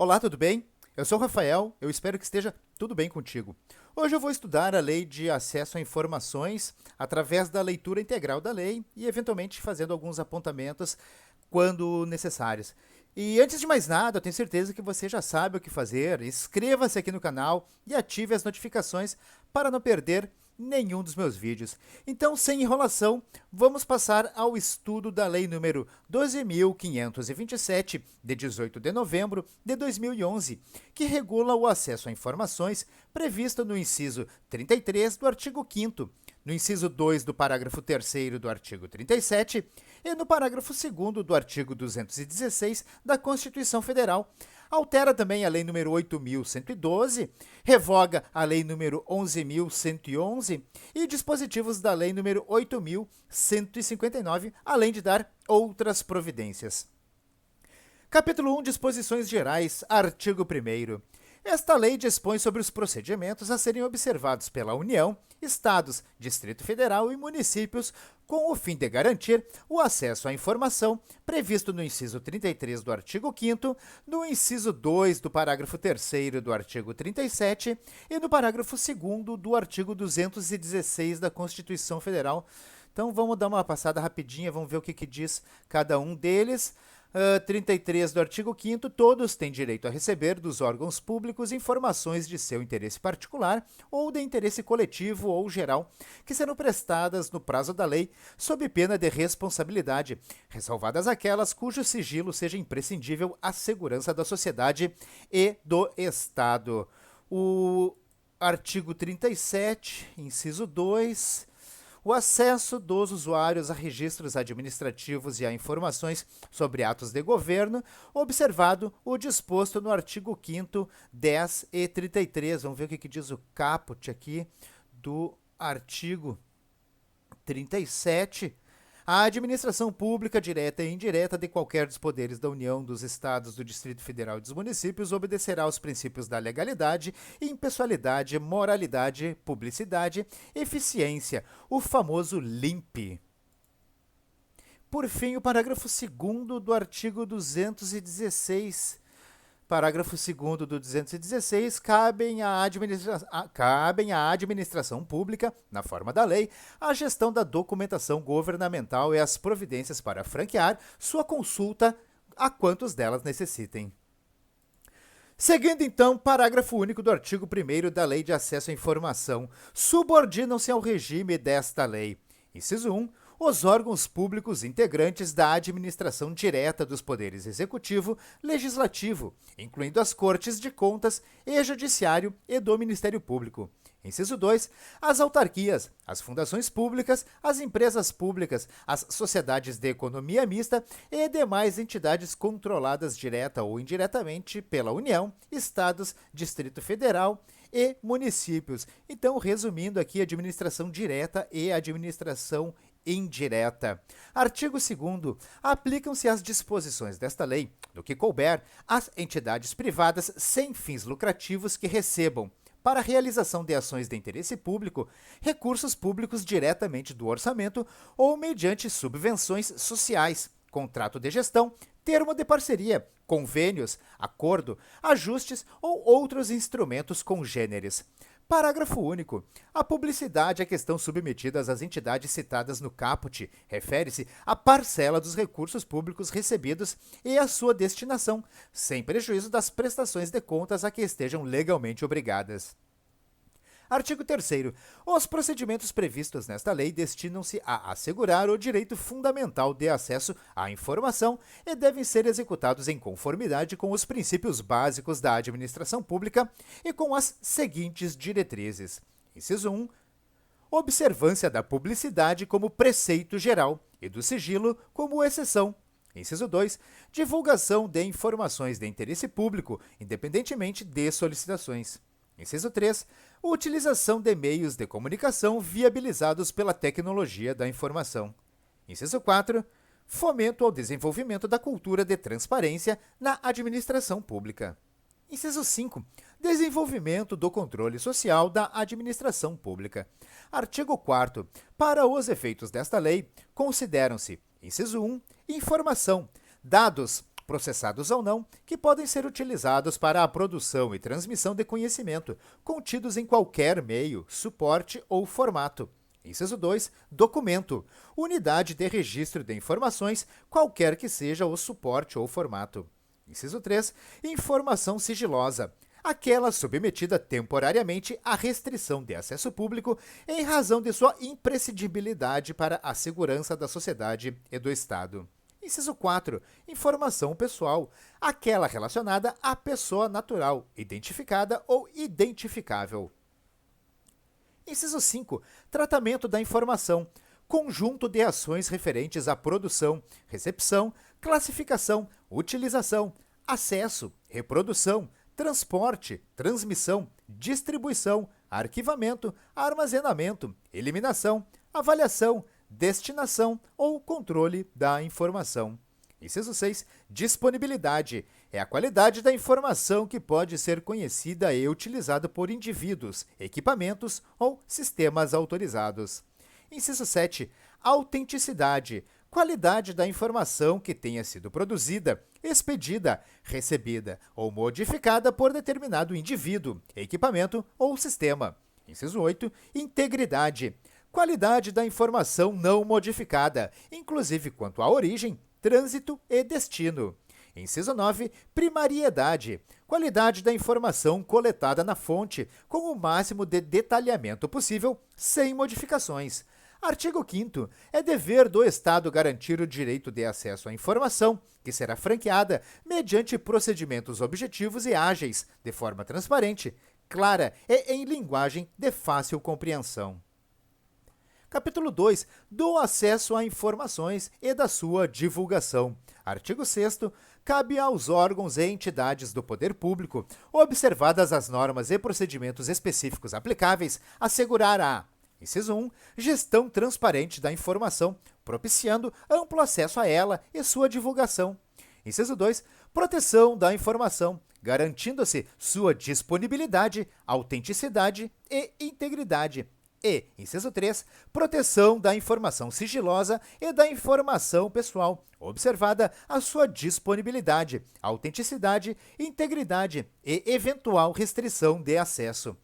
Olá, tudo bem? Eu sou o Rafael, eu espero que esteja tudo bem contigo. Hoje eu vou estudar a Lei de Acesso a Informações através da leitura integral da lei e, eventualmente, fazendo alguns apontamentos quando necessários. E antes de mais nada, eu tenho certeza que você já sabe o que fazer. Inscreva-se aqui no canal e ative as notificações para não perder nenhum dos meus vídeos. Então, sem enrolação, vamos passar ao estudo da Lei número 12.527, de 18 de novembro de 2011, que regula o acesso a informações previsto no inciso 33 do artigo 5º, no inciso 2 do parágrafo 3º do artigo 37 e no parágrafo 2º do artigo 216 da Constituição Federal. Altera também a Lei nº 8.112, revoga a Lei nº 11.111 e dispositivos da Lei nº 8.159, além de dar outras providências. Capítulo 1. Disposições Gerais. Artigo 1º. Esta lei dispõe sobre os procedimentos a serem observados pela União, Estados, Distrito Federal e municípios com o fim de garantir o acesso à informação previsto no inciso 33 do artigo 5º, no inciso 2 do parágrafo 3º do artigo 37 e no parágrafo 2º do artigo 216 da Constituição Federal. Então vamos dar uma passada rapidinha, vamos ver o que diz cada um deles. 33 do artigo 5º, todos têm direito a receber dos órgãos públicos informações de seu interesse particular ou de interesse coletivo ou geral, que serão prestadas no prazo da lei, sob pena de responsabilidade, ressalvadas aquelas cujo sigilo seja imprescindível à segurança da sociedade e do Estado. O artigo 37, inciso 2... O acesso dos usuários a registros administrativos e a informações sobre atos de governo, observado o disposto no artigo 5º, 10 e 33. Vamos ver o que diz o caput aqui do artigo 37. A administração pública, direta e indireta de qualquer dos poderes da União, dos Estados, do Distrito Federal e dos municípios obedecerá aos princípios da legalidade, impessoalidade, moralidade, publicidade, eficiência, o famoso LIMP. Por fim, o parágrafo 2º do artigo 216. Parágrafo 2º do 216, cabem à administração pública, na forma da lei, a gestão da documentação governamental e as providências para franquear sua consulta a quantos delas necessitem. Seguindo, então, parágrafo único do artigo 1º da Lei de Acesso à Informação, subordinam-se ao regime desta lei. Inciso 1. Os órgãos públicos integrantes da administração direta dos poderes executivo, legislativo, incluindo as Cortes de Contas e Judiciário e do Ministério Público. Inciso 2. As autarquias, as fundações públicas, as empresas públicas, as sociedades de economia mista e demais entidades controladas direta ou indiretamente pela União, Estados, Distrito Federal e municípios. Então, resumindo aqui, administração direta e administração indireta. Artigo 2º. Aplicam-se as disposições desta lei, no que couber, às entidades privadas sem fins lucrativos que recebam, para a realização de ações de interesse público, recursos públicos diretamente do orçamento ou mediante subvenções sociais, contrato de gestão, termo de parceria, convênios, acordo, ajustes ou outros instrumentos congêneres. Parágrafo único. A publicidade à questão submetidas às entidades citadas no caput refere-se à parcela dos recursos públicos recebidos e à sua destinação, sem prejuízo das prestações de contas a que estejam legalmente obrigadas. Artigo 3º. Os procedimentos previstos nesta lei destinam-se a assegurar o direito fundamental de acesso à informação e devem ser executados em conformidade com os princípios básicos da administração pública e com as seguintes diretrizes. Inciso 1. Observância da publicidade como preceito geral e do sigilo como exceção. Inciso 2. Divulgação de informações de interesse público, independentemente de solicitações. Inciso 3. Utilização de meios de comunicação viabilizados pela tecnologia da informação. Inciso 4. Fomento ao desenvolvimento da cultura de transparência na administração pública. Inciso 5. Desenvolvimento do controle social da administração pública. Artigo 4º. Para os efeitos desta lei, consideram-se: inciso 1. Informação, dados, processados ou não, que podem ser utilizados para a produção e transmissão de conhecimento, contidos em qualquer meio, suporte ou formato. Inciso 2. Documento. Unidade de registro de informações, qualquer que seja o suporte ou formato. Inciso 3. Informação sigilosa. Aquela submetida temporariamente à restrição de acesso público em razão de sua imprescindibilidade para a segurança da sociedade e do Estado. Inciso 4. Informação pessoal. Aquela relacionada à pessoa natural, identificada ou identificável. Inciso 5. Tratamento da informação. Conjunto de ações referentes à produção, recepção, classificação, utilização, acesso, reprodução, transporte, transmissão, distribuição, arquivamento, armazenamento, eliminação, avaliação, destinação ou controle da informação. Inciso 6. Disponibilidade. É a qualidade da informação que pode ser conhecida e utilizada por indivíduos, equipamentos ou sistemas autorizados. Inciso 7. Autenticidade. Qualidade da informação que tenha sido produzida, expedida, recebida ou modificada por determinado indivíduo, equipamento ou sistema. Inciso 8. Integridade. Qualidade da informação não modificada, inclusive quanto à origem, trânsito e destino. Inciso 9. Primariedade. Qualidade da informação coletada na fonte, com o máximo de detalhamento possível, sem modificações. Artigo 5º. É dever do Estado garantir o direito de acesso à informação, que será franqueada mediante procedimentos objetivos e ágeis, de forma transparente, clara e em linguagem de fácil compreensão. Capítulo 2. Do acesso a informações e da sua divulgação. Artigo 6º. Cabe aos órgãos e entidades do poder público, observadas as normas e procedimentos específicos aplicáveis, assegurar a: Inciso 1. Gestão transparente da informação, propiciando amplo acesso a ela e sua divulgação. Inciso 2. Proteção da informação, garantindo-se sua disponibilidade, autenticidade e integridade. E, inciso 3, proteção da informação sigilosa e da informação pessoal, observada a sua disponibilidade, autenticidade, integridade e eventual restrição de acesso.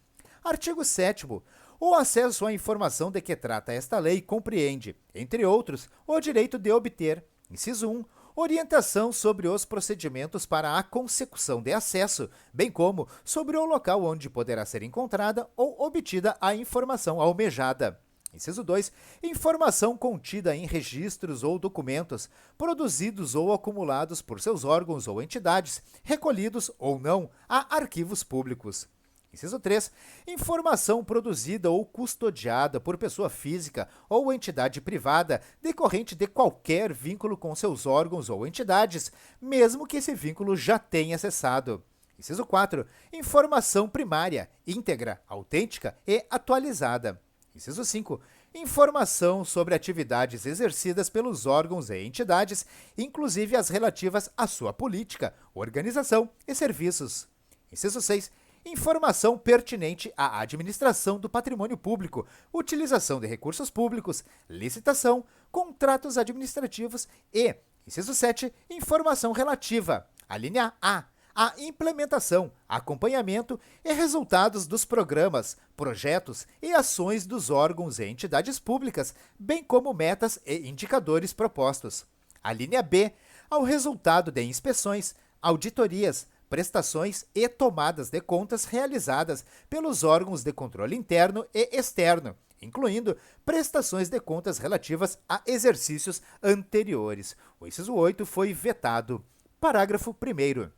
Artigo 7º. O acesso à informação de que trata esta lei compreende, entre outros, o direito de obter, inciso 1, orientação sobre os procedimentos para a consecução de acesso, bem como sobre o local onde poderá ser encontrada ou obtida a informação almejada. Inciso 2. Informação contida em registros ou documentos, produzidos ou acumulados por seus órgãos ou entidades, recolhidos ou não a arquivos públicos. Inciso 3. Informação produzida ou custodiada por pessoa física ou entidade privada decorrente de qualquer vínculo com seus órgãos ou entidades, mesmo que esse vínculo já tenha cessado. Inciso 4. Informação primária, íntegra, autêntica e atualizada. Inciso 5. Informação sobre atividades exercidas pelos órgãos e entidades, inclusive as relativas à sua política, organização e serviços. Inciso 6. Informação pertinente à administração do patrimônio público, utilização de recursos públicos, licitação, contratos administrativos e, inciso 7, informação relativa, a linha A, a implementação, acompanhamento e resultados dos programas, projetos e ações dos órgãos e entidades públicas, bem como metas e indicadores propostos. A linha B, ao resultado de inspeções, auditorias, prestações e tomadas de contas realizadas pelos órgãos de controle interno e externo, incluindo prestações de contas relativas a exercícios anteriores. O inciso 8 foi vetado. Parágrafo 1º.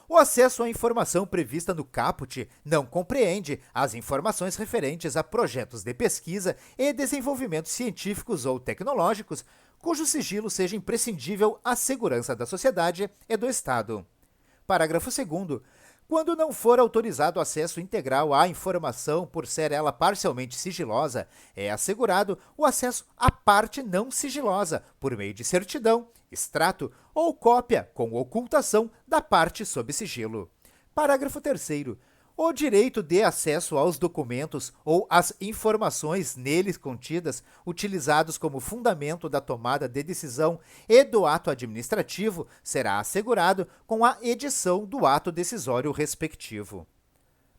O acesso à informação prevista no caput não compreende as informações referentes a projetos de pesquisa e desenvolvimento científicos ou tecnológicos, cujo sigilo seja imprescindível à segurança da sociedade e do Estado. Parágrafo 2º. Quando não for autorizado acesso integral à informação por ser ela parcialmente sigilosa, é assegurado o acesso à parte não sigilosa, por meio de certidão, extrato ou cópia com ocultação da parte sob sigilo. Parágrafo 3º. O direito de acesso aos documentos ou às informações neles contidas, utilizados como fundamento da tomada de decisão e do ato administrativo, será assegurado com a edição do ato decisório respectivo.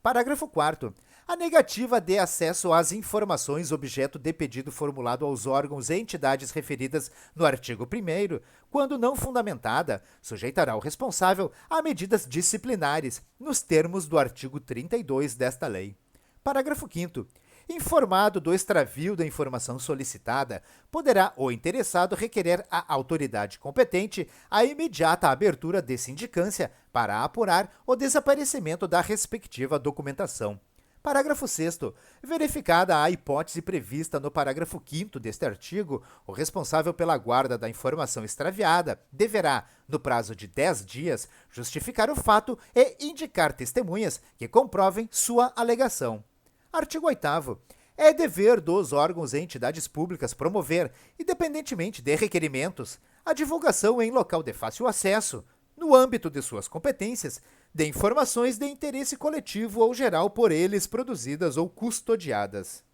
Parágrafo 4º. A negativa de acesso às informações objeto de pedido formulado aos órgãos e entidades referidas no artigo 1º, quando não fundamentada, sujeitará o responsável a medidas disciplinares, nos termos do artigo 32 desta lei. Parágrafo 5º. Informado do extravio da informação solicitada, poderá o interessado requerer à autoridade competente a imediata abertura de sindicância para apurar o desaparecimento da respectiva documentação. Parágrafo 6º. Verificada a hipótese prevista no parágrafo 5º deste artigo, o responsável pela guarda da informação extraviada deverá, no prazo de 10 dias, justificar o fato e indicar testemunhas que comprovem sua alegação. Artigo 8º. É dever dos órgãos e entidades públicas promover, independentemente de requerimentos, a divulgação em local de fácil acesso, no âmbito de suas competências, de informações de interesse coletivo ou geral por eles produzidas ou custodiadas.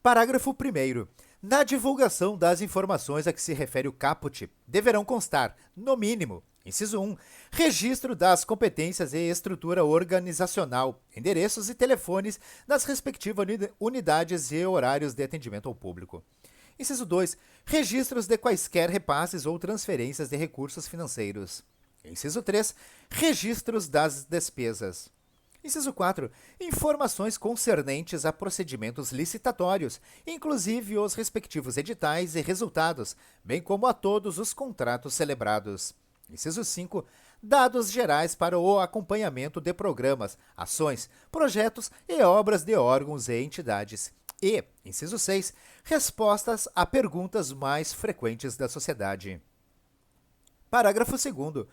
Parágrafo 1º. Na divulgação das informações a que se refere o caput, deverão constar, no mínimo, inciso 1, registro das competências e estrutura organizacional, endereços e telefones das respectivas unidades e horários de atendimento ao público. Inciso 2, registros de quaisquer repasses ou transferências de recursos financeiros. Inciso 3, registros das despesas. Inciso 4, informações concernentes a procedimentos licitatórios, inclusive os respectivos editais e resultados, bem como a todos os contratos celebrados. Inciso 5, dados gerais para o acompanhamento de programas, ações, projetos e obras de órgãos e entidades. E, inciso 6, respostas a perguntas mais frequentes da sociedade. Parágrafo 2º.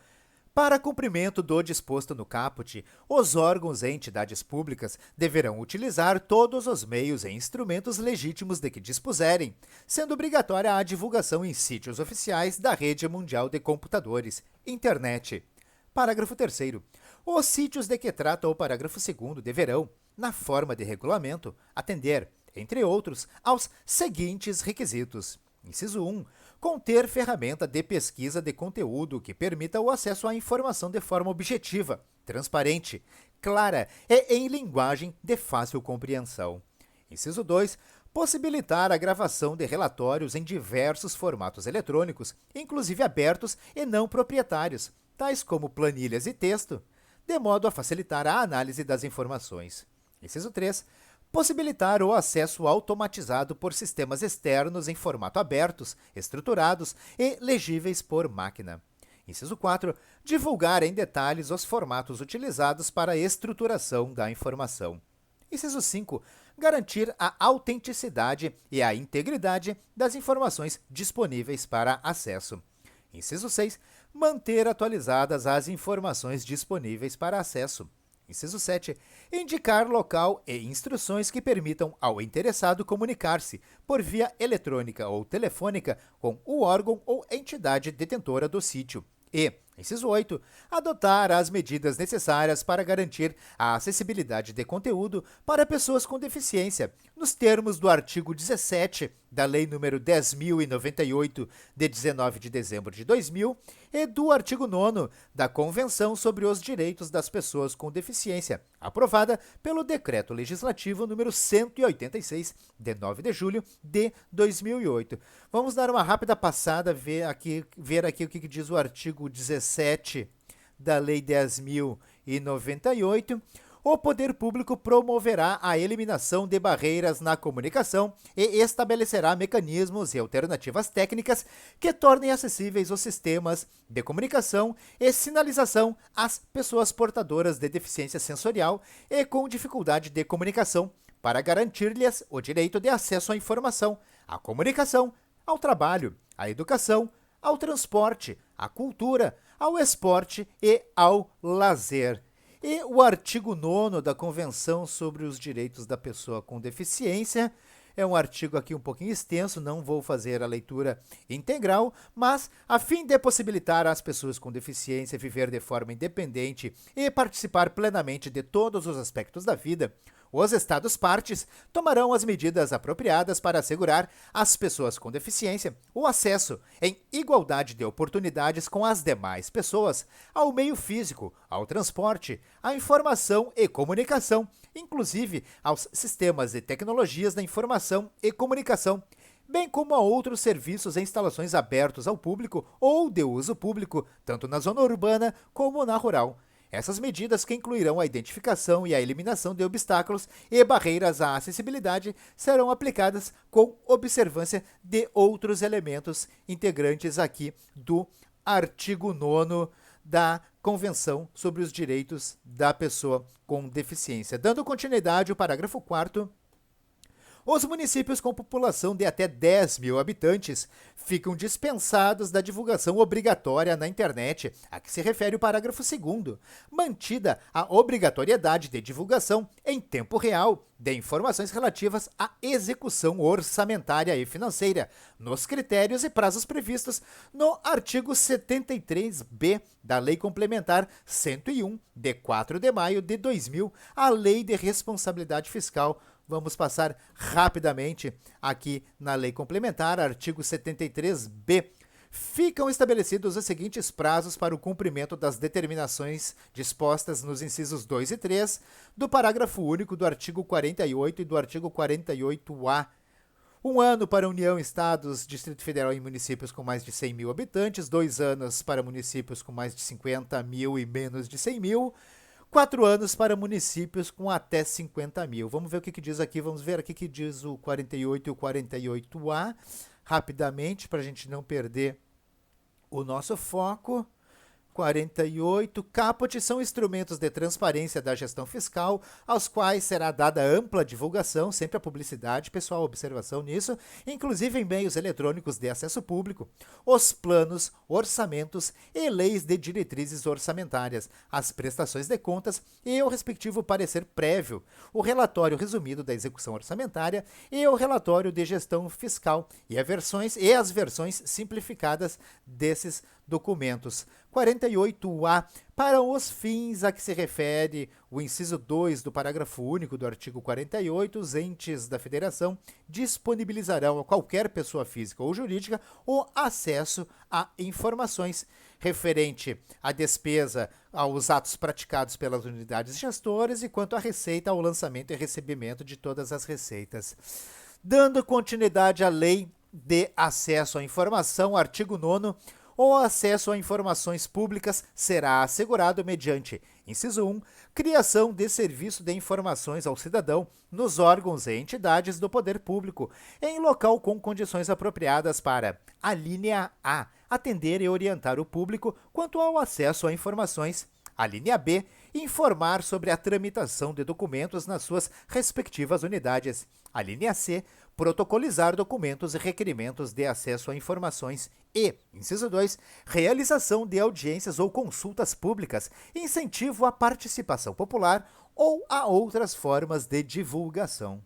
Para cumprimento do disposto no caput, os órgãos e entidades públicas deverão utilizar todos os meios e instrumentos legítimos de que dispuserem, sendo obrigatória a divulgação em sítios oficiais da Rede Mundial de Computadores, Internet. Parágrafo 3º. Os sítios de que trata o parágrafo 2º deverão, na forma de regulamento, atender, entre outros, aos seguintes requisitos. Inciso 1. Conter ferramenta de pesquisa de conteúdo que permita o acesso à informação de forma objetiva, transparente, clara e em linguagem de fácil compreensão. Inciso 2. Possibilitar a gravação de relatórios em diversos formatos eletrônicos, inclusive abertos e não proprietários, tais como planilhas e texto, de modo a facilitar a análise das informações. Inciso 3. Possibilitar o acesso automatizado por sistemas externos em formato abertos, estruturados e legíveis por máquina. Inciso 4. Divulgar em detalhes os formatos utilizados para a estruturação da informação. Inciso 5. Garantir a autenticidade e a integridade das informações disponíveis para acesso. Inciso 6. Manter atualizadas as informações disponíveis para acesso. Inciso 7. Indicar local e instruções que permitam ao interessado comunicar-se por via eletrônica ou telefônica com o órgão ou entidade detentora do sítio. E, inciso 8. Adotar as medidas necessárias para garantir a acessibilidade de conteúdo para pessoas com deficiência, nos termos do artigo 17 da Lei nº 10.098, de 19 de dezembro de 2000, e do artigo 9º da Convenção sobre os Direitos das Pessoas com Deficiência, aprovada pelo Decreto Legislativo nº 186, de 9 de julho de 2008. Vamos dar uma rápida passada, ver aqui o que diz o artigo 17 da Lei 10.098. O poder público promoverá a eliminação de barreiras na comunicação e estabelecerá mecanismos e alternativas técnicas que tornem acessíveis os sistemas de comunicação e sinalização às pessoas portadoras de deficiência sensorial e com dificuldade de comunicação, para garantir-lhes o direito de acesso à informação, à comunicação, ao trabalho, à educação, ao transporte, à cultura, ao esporte e ao lazer. E o artigo 9º da Convenção sobre os Direitos da Pessoa com Deficiência É um artigo aqui um pouquinho extenso, não vou fazer a leitura integral, mas a fim de possibilitar às pessoas com deficiência viver de forma independente e participar plenamente de todos os aspectos da vida, os Estados-partes tomarão as medidas apropriadas para assegurar às pessoas com deficiência o acesso, em igualdade de oportunidades com as demais pessoas, ao meio físico, ao transporte, à informação e comunicação, inclusive aos sistemas e tecnologias da informação e comunicação, bem como a outros serviços e instalações abertos ao público ou de uso público, tanto na zona urbana como na rural. Essas medidas, que incluirão a identificação e a eliminação de obstáculos e barreiras à acessibilidade, serão aplicadas com observância de outros elementos integrantes aqui do artigo 9º da Convenção sobre os Direitos da Pessoa com Deficiência. Dando continuidade ao parágrafo 4º, os municípios com população de até 10 mil habitantes ficam dispensados da divulgação obrigatória na internet, a que se refere o parágrafo 2º, mantida a obrigatoriedade de divulgação em tempo real de informações relativas à execução orçamentária e financeira, nos critérios e prazos previstos no artigo 73b da Lei Complementar 101, de 4 de maio de 2000, a Lei de Responsabilidade Fiscal. Vamos passar rapidamente aqui na Lei Complementar, artigo 73b. Ficam estabelecidos os seguintes prazos para o cumprimento das determinações dispostas nos incisos 2 e 3 do parágrafo único do artigo 48 e do artigo 48-A. 1 ano para a União, Estados, Distrito Federal e municípios com mais de 100 mil habitantes, 2 anos para municípios com mais de 50 mil e menos de 100 mil, 4 anos para municípios com até 50 mil. Vamos ver o que diz aqui, vamos ver aqui o que diz o 48 e o 48A, rapidamente, para a gente não perder o nosso foco. 48. Caput são instrumentos de transparência da gestão fiscal, aos quais será dada ampla divulgação, sempre a publicidade, pessoal, observação nisso, inclusive em meios eletrônicos de acesso público, os planos, orçamentos e leis de diretrizes orçamentárias, as prestações de contas e o respectivo parecer prévio, o relatório resumido da execução orçamentária e o relatório de gestão fiscal e as versões simplificadas desses documentos. 48A. Para os fins a que se refere o inciso 2 do parágrafo único do artigo 48, os entes da Federação disponibilizarão a qualquer pessoa física ou jurídica o acesso a informações referente à despesa, aos atos praticados pelas unidades gestoras e quanto à receita, ao lançamento e recebimento de todas as receitas. Dando continuidade à Lei de Acesso à Informação, artigo 9º, o acesso a informações públicas será assegurado mediante, inciso 1, criação de serviço de informações ao cidadão nos órgãos e entidades do poder público, em local com condições apropriadas para, a linha A, atender e orientar o público quanto ao acesso a informações, a linha B, informar sobre a tramitação de documentos nas suas respectivas unidades, a linha C, protocolizar documentos e requerimentos de acesso a informações e, inciso 2, realização de audiências ou consultas públicas, incentivo à participação popular ou a outras formas de divulgação.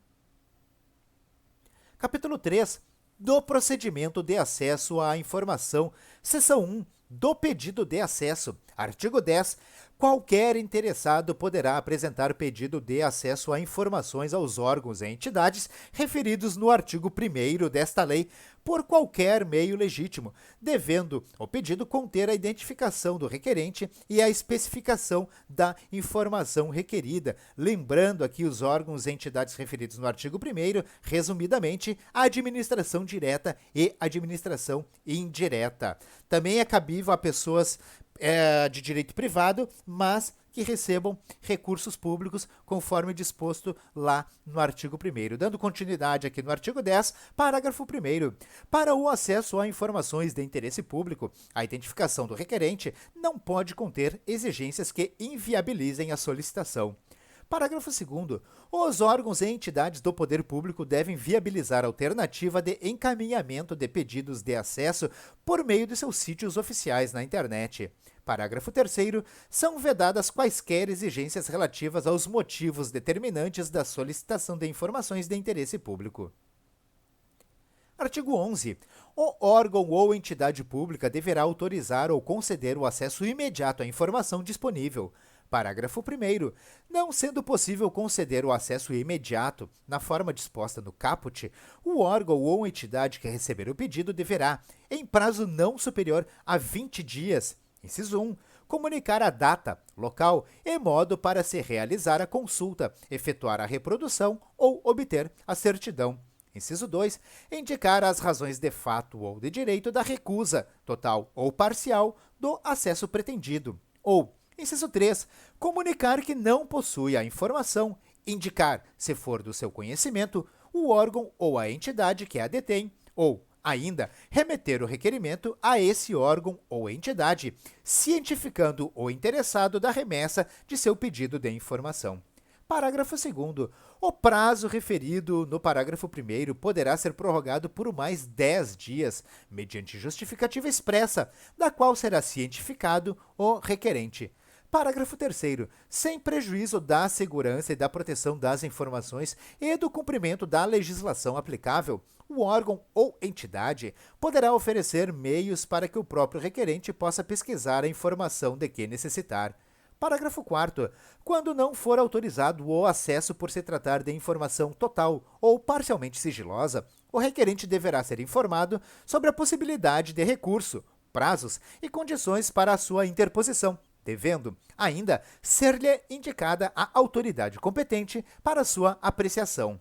Capítulo 3 do procedimento de acesso à informação, seção 1 do pedido de acesso, artigo 10. Qualquer interessado poderá apresentar pedido de acesso a informações aos órgãos e entidades referidos no artigo 1º desta lei por qualquer meio legítimo, devendo o pedido conter a identificação do requerente e a especificação da informação requerida. Lembrando aqui os órgãos e entidades referidos no artigo 1º, resumidamente, a administração direta e administração indireta. Também é cabível a pessoas de direito privado, mas que recebam recursos públicos conforme disposto lá no artigo 1º. Dando continuidade aqui no artigo 10, parágrafo 1º. Para o acesso a informações de interesse público, a identificação do requerente não pode conter exigências que inviabilizem a solicitação. Parágrafo 2º. Os órgãos e entidades do poder público devem viabilizar a alternativa de encaminhamento de pedidos de acesso por meio de seus sítios oficiais na internet. Parágrafo 3º. São vedadas quaisquer exigências relativas aos motivos determinantes da solicitação de informações de interesse público. Artigo 11. O órgão ou entidade pública deverá autorizar ou conceder o acesso imediato à informação disponível. Parágrafo 1º. Não sendo possível conceder o acesso imediato na forma disposta no caput, o órgão ou entidade que receber o pedido deverá, em prazo não superior a 20 dias, inciso 1, comunicar a data, local e modo para se realizar a consulta, efetuar a reprodução ou obter a certidão. Inciso 2, indicar as razões de fato ou de direito da recusa, total ou parcial, do acesso pretendido. Ou, inciso 3, comunicar que não possui a informação, indicar, se for do seu conhecimento, o órgão ou a entidade que a detém, ou, ainda, remeter o requerimento a esse órgão ou entidade, cientificando o interessado da remessa de seu pedido de informação. Parágrafo 2º. O prazo referido no parágrafo 1º poderá ser prorrogado por mais 10 dias, mediante justificativa expressa, da qual será cientificado o requerente. Parágrafo 3º. Sem prejuízo da segurança e da proteção das informações e do cumprimento da legislação aplicável, o órgão ou entidade poderá oferecer meios para que o próprio requerente possa pesquisar a informação de que necessitar. Parágrafo 4º. Quando não for autorizado o acesso por se tratar de informação total ou parcialmente sigilosa, o requerente deverá ser informado sobre a possibilidade de recurso, prazos e condições para a sua interposição, devendo, ainda, ser-lhe indicada a autoridade competente para sua apreciação.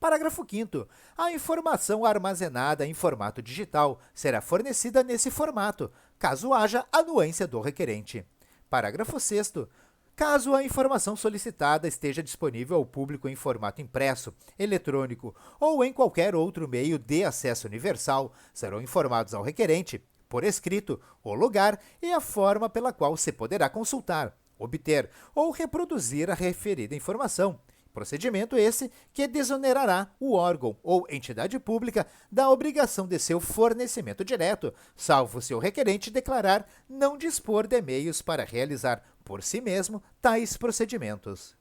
Parágrafo 5º. A informação armazenada em formato digital será fornecida nesse formato, caso haja anuência do requerente. Parágrafo 6º. Caso a informação solicitada esteja disponível ao público em formato impresso, eletrônico ou em qualquer outro meio de acesso universal, serão informados ao requerente, por escrito, o lugar e a forma pela qual se poderá consultar, obter ou reproduzir a referida informação. Procedimento esse que desonerará o órgão ou entidade pública da obrigação de seu fornecimento direto, salvo se o requerente declarar não dispor de meios para realizar por si mesmo tais procedimentos.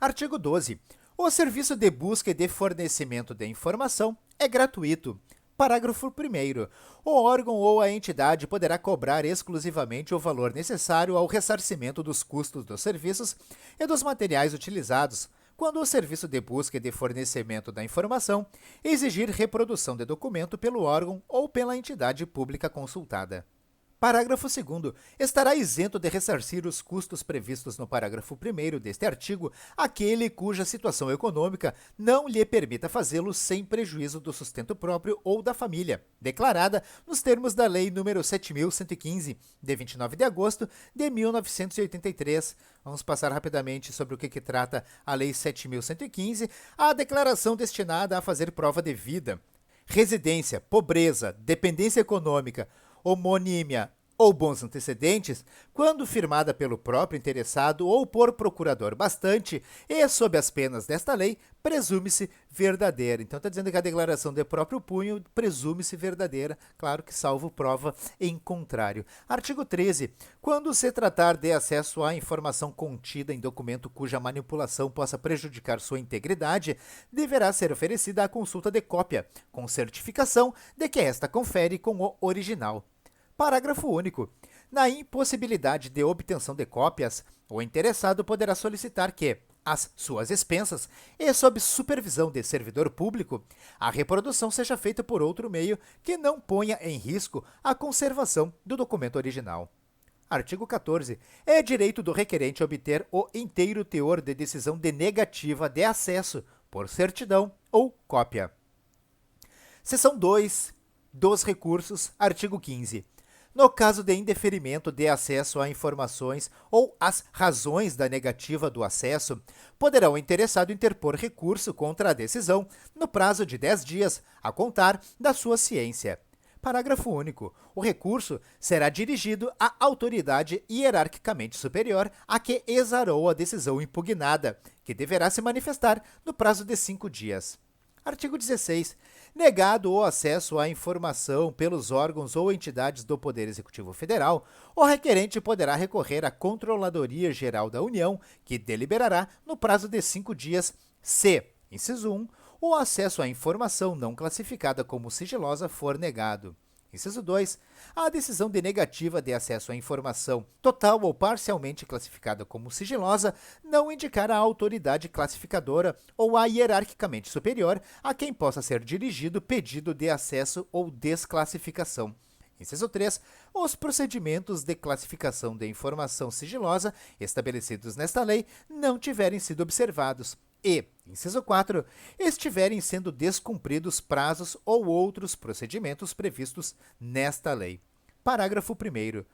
Artigo 12. O serviço de busca e de fornecimento de informação é gratuito. Parágrafo 1º. O órgão ou a entidade poderá cobrar exclusivamente o valor necessário ao ressarcimento dos custos dos serviços e dos materiais utilizados, quando o serviço de busca e de fornecimento da informação exigir reprodução de documento pelo órgão ou pela entidade pública consultada. Parágrafo 2º. Estará isento de ressarcir os custos previstos no parágrafo 1º deste artigo aquele cuja situação econômica não lhe permita fazê-lo sem prejuízo do sustento próprio ou da família, declarada nos termos da Lei nº 7.115, de 29 de agosto de 1983. Vamos passar rapidamente sobre o que trata a Lei 7.115, a declaração destinada a fazer prova de vida, residência, pobreza, dependência econômica, homonímia ou bons antecedentes, quando firmada pelo próprio interessado ou por procurador bastante, e sob as penas desta lei, presume-se verdadeira. Então está dizendo que a declaração de próprio punho presume-se verdadeira, claro que salvo prova em contrário. Artigo 13. Quando se tratar de acesso à informação contida em documento cuja manipulação possa prejudicar sua integridade, deverá ser oferecida a consulta de cópia, com certificação de que esta confere com o original. Parágrafo único. Na impossibilidade de obtenção de cópias, o interessado poderá solicitar que, às suas expensas e sob supervisão de servidor público, a reprodução seja feita por outro meio que não ponha em risco a conservação do documento original. Artigo 14. É direito do requerente obter o inteiro teor de decisão de negativa de acesso, por certidão ou cópia. Seção 2 dos recursos, artigo 15. No caso de indeferimento de acesso a informações ou as razões da negativa do acesso, poderá o interessado interpor recurso contra a decisão no prazo de 10 dias, a contar da sua ciência. Parágrafo único. O recurso será dirigido à autoridade hierarquicamente superior a que exarou a decisão impugnada, que deverá se manifestar no prazo de 5 dias. Artigo 16. Negado o acesso à informação pelos órgãos ou entidades do Poder Executivo Federal, o requerente poderá recorrer à Controladoria Geral da União, que deliberará no prazo de 5 dias se, inciso 1, o acesso à informação não classificada como sigilosa for negado. Inciso 2. A decisão denegativa de acesso à informação total ou parcialmente classificada como sigilosa não indicar a autoridade classificadora ou a hierarquicamente superior a quem possa ser dirigido pedido de acesso ou desclassificação. Inciso 3. Os procedimentos de classificação de informação sigilosa estabelecidos nesta lei não tiverem sido observados e, inciso 4, estiverem sendo descumpridos prazos ou outros procedimentos previstos nesta lei. Parágrafo 1º.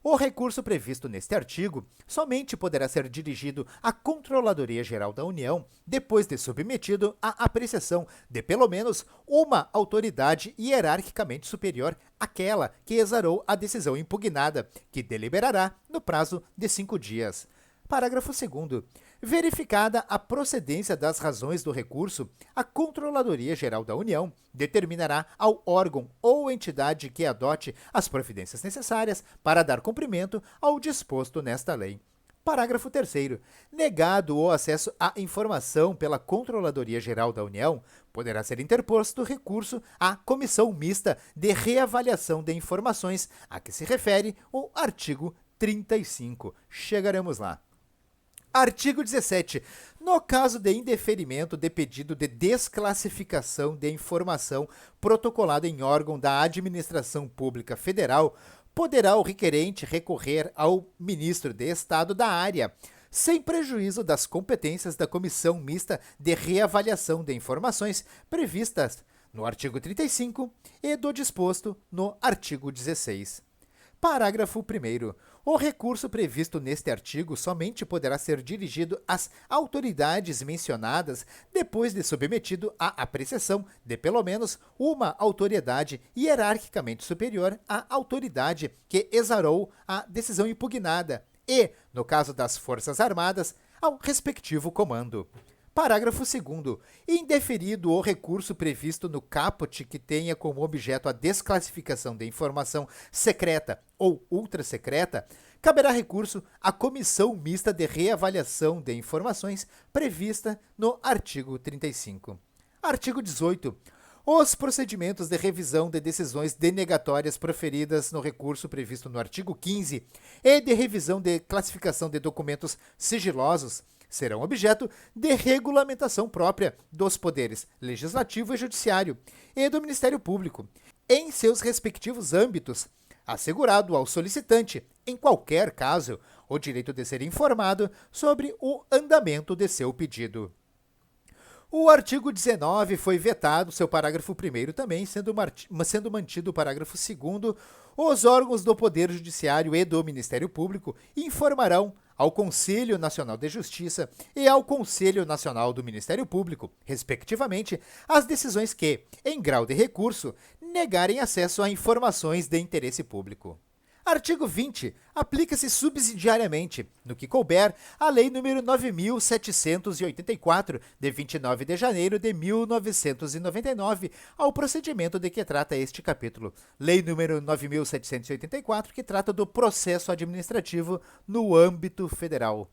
O recurso previsto neste artigo somente poderá ser dirigido à Controladoria Geral da União depois de submetido à apreciação de pelo menos uma autoridade hierarquicamente superior àquela que exarou a decisão impugnada, que deliberará no prazo de 5 dias. Parágrafo 2º. Verificada a procedência das razões do recurso, a Controladoria Geral da União determinará ao órgão ou entidade que adote as providências necessárias para dar cumprimento ao disposto nesta lei. Parágrafo 3º. Negado o acesso à informação pela Controladoria Geral da União, poderá ser interposto recurso à Comissão Mista de Reavaliação de Informações, a que se refere o artigo 35. Chegaremos lá. Artigo 17. No caso de indeferimento de pedido de desclassificação de informação protocolado em órgão da Administração Pública Federal, poderá o requerente recorrer ao ministro de Estado da área, sem prejuízo das competências da Comissão Mista de Reavaliação de Informações previstas no artigo 35 e do disposto no artigo 16. Parágrafo 1º. O recurso previsto neste artigo somente poderá ser dirigido às autoridades mencionadas depois de submetido à apreciação de pelo menos uma autoridade hierarquicamente superior à autoridade que exarou a decisão impugnada e, no caso das Forças Armadas, ao respectivo comando. Parágrafo 2º. Indeferido o recurso previsto no caput que tenha como objeto a desclassificação de informação secreta ou ultrasecreta, caberá recurso à Comissão Mista de Reavaliação de Informações prevista no artigo 35. Artigo 18. Os procedimentos de revisão de decisões denegatórias proferidas no recurso previsto no artigo 15 e de revisão de classificação de documentos sigilosos serão objeto de regulamentação própria dos poderes legislativo e judiciário e do Ministério Público, em seus respectivos âmbitos, assegurado ao solicitante, em qualquer caso, o direito de ser informado sobre o andamento de seu pedido. O artigo 19 foi vetado, seu parágrafo 1º também, sendo mantido o parágrafo 2º. Os órgãos do Poder Judiciário e do Ministério Público informarão ao Conselho Nacional de Justiça e ao Conselho Nacional do Ministério Público, respectivamente, as decisões que, em grau de recurso, negarem acesso a informações de interesse público. Artigo 20. Aplica-se subsidiariamente, no que couber, a Lei nº 9.784, de 29 de janeiro de 1999, ao procedimento de que trata este capítulo. Lei nº 9.784, que trata do processo administrativo no âmbito federal.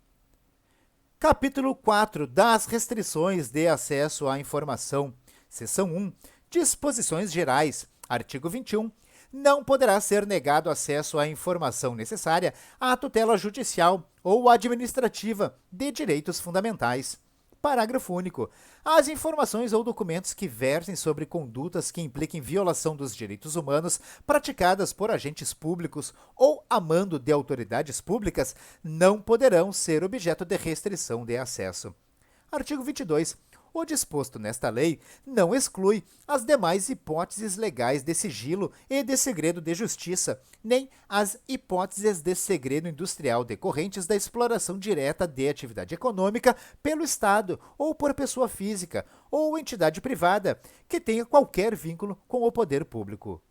Capítulo 4. Das restrições de acesso à informação. Seção 1. Disposições gerais. Artigo 21. Não poderá ser negado acesso à informação necessária à tutela judicial ou administrativa de direitos fundamentais. Parágrafo único. As informações ou documentos que versem sobre condutas que impliquem violação dos direitos humanos praticadas por agentes públicos ou a mando de autoridades públicas não poderão ser objeto de restrição de acesso. Artigo 22. O disposto nesta lei não exclui as demais hipóteses legais de sigilo e de segredo de justiça, nem as hipóteses de segredo industrial decorrentes da exploração direta de atividade econômica pelo Estado ou por pessoa física ou entidade privada que tenha qualquer vínculo com o poder público.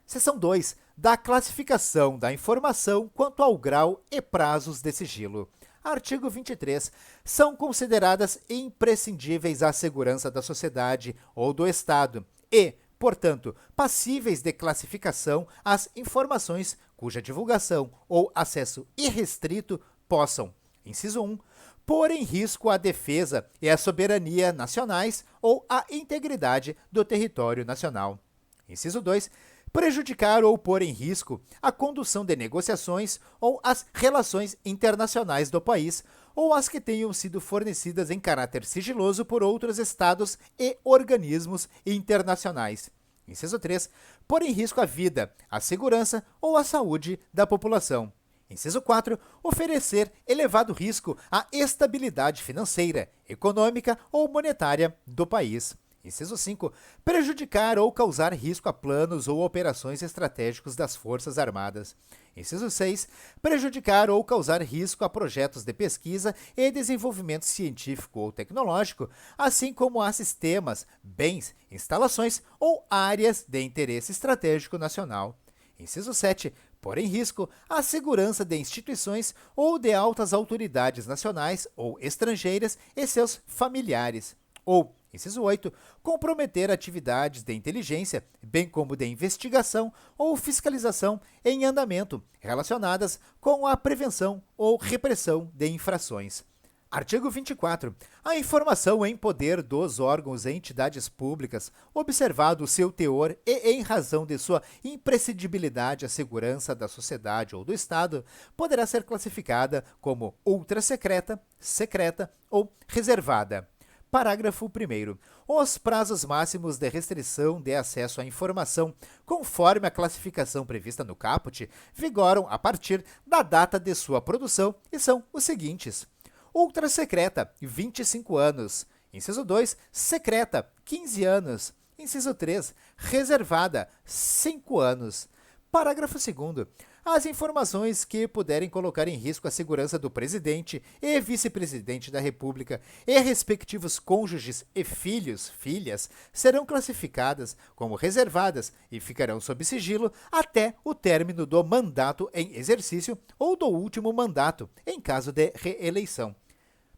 Seção 2. Da classificação da informação quanto ao grau e prazos de sigilo. Artigo 23. São consideradas imprescindíveis à segurança da sociedade ou do Estado e, portanto, passíveis de classificação as informações cuja divulgação ou acesso irrestrito possam, Inciso 1. Pôr em risco a defesa e a soberania nacionais ou a integridade do território nacional. Inciso 2. Prejudicar ou pôr em risco a condução de negociações ou as relações internacionais do país, ou as que tenham sido fornecidas em caráter sigiloso por outros estados e organismos internacionais. Inciso 3. Pôr em risco a vida, a segurança ou a saúde da população. Inciso 4. Oferecer elevado risco à estabilidade financeira, econômica ou monetária do país. Inciso 5. Prejudicar ou causar risco a planos ou operações estratégicos das Forças Armadas. Inciso 6. Prejudicar ou causar risco a projetos de pesquisa e desenvolvimento científico ou tecnológico, assim como a sistemas, bens, instalações ou áreas de interesse estratégico nacional. Inciso 7. Pôr em risco a segurança de instituições ou de altas autoridades nacionais ou estrangeiras e seus familiares. Ou, inciso 8, comprometer atividades de inteligência, bem como de investigação ou fiscalização em andamento relacionadas com a prevenção ou repressão de infrações. Artigo 24. A informação em poder dos órgãos e entidades públicas, observado o seu teor e em razão de sua imprescindibilidade à segurança da sociedade ou do Estado, poderá ser classificada como ultrasecreta, secreta ou reservada. Parágrafo 1º. Os prazos máximos de restrição de acesso à informação, conforme a classificação prevista no caput, vigoram a partir da data de sua produção e são os seguintes: ultrasecreta, 25 anos. Inciso 2, secreta, 15 anos. Inciso 3, reservada, 5 anos. Parágrafo 2º. As informações que puderem colocar em risco a segurança do presidente e vice-presidente da República e respectivos cônjuges e filhos, filhas, serão classificadas como reservadas e ficarão sob sigilo até o término do mandato em exercício ou do último mandato, em caso de reeleição.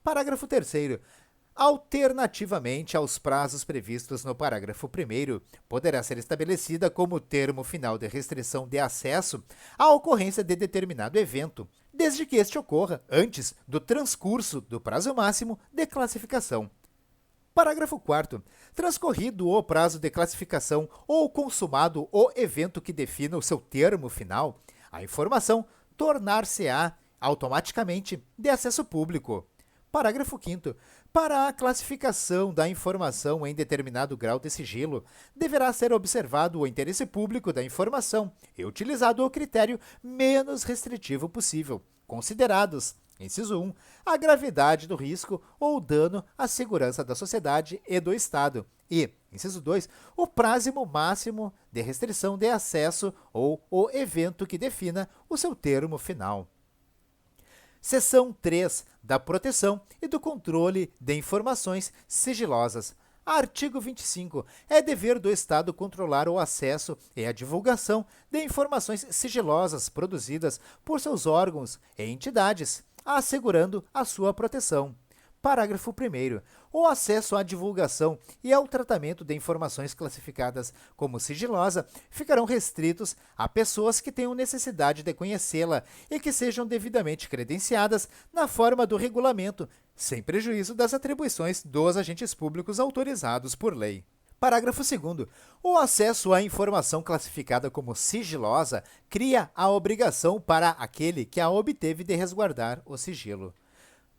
Parágrafo 3º. Alternativamente aos prazos previstos no parágrafo 1º, poderá ser estabelecida como termo final de restrição de acesso a ocorrência de determinado evento, desde que este ocorra antes do transcurso do prazo máximo de classificação. Parágrafo 4º. Transcorrido o prazo de classificação ou consumado o evento que defina o seu termo final, a informação tornar-se-á automaticamente de acesso público. Parágrafo 5º. Para a classificação da informação em determinado grau de sigilo, deverá ser observado o interesse público da informação e utilizado o critério menos restritivo possível, considerados, inciso 1, a gravidade do risco ou dano à segurança da sociedade e do Estado e, inciso 2, o prazo máximo de restrição de acesso ou o evento que defina o seu termo final. Seção 3 da proteção e do controle de informações sigilosas. Artigo 25. É dever do Estado controlar o acesso e a divulgação de informações sigilosas produzidas por seus órgãos e entidades, assegurando a sua proteção. Parágrafo 1º. O acesso à divulgação e ao tratamento de informações classificadas como sigilosa ficarão restritos a pessoas que tenham necessidade de conhecê-la e que sejam devidamente credenciadas na forma do regulamento, sem prejuízo das atribuições dos agentes públicos autorizados por lei. Parágrafo 2º. O acesso à informação classificada como sigilosa cria a obrigação para aquele que a obteve de resguardar o sigilo.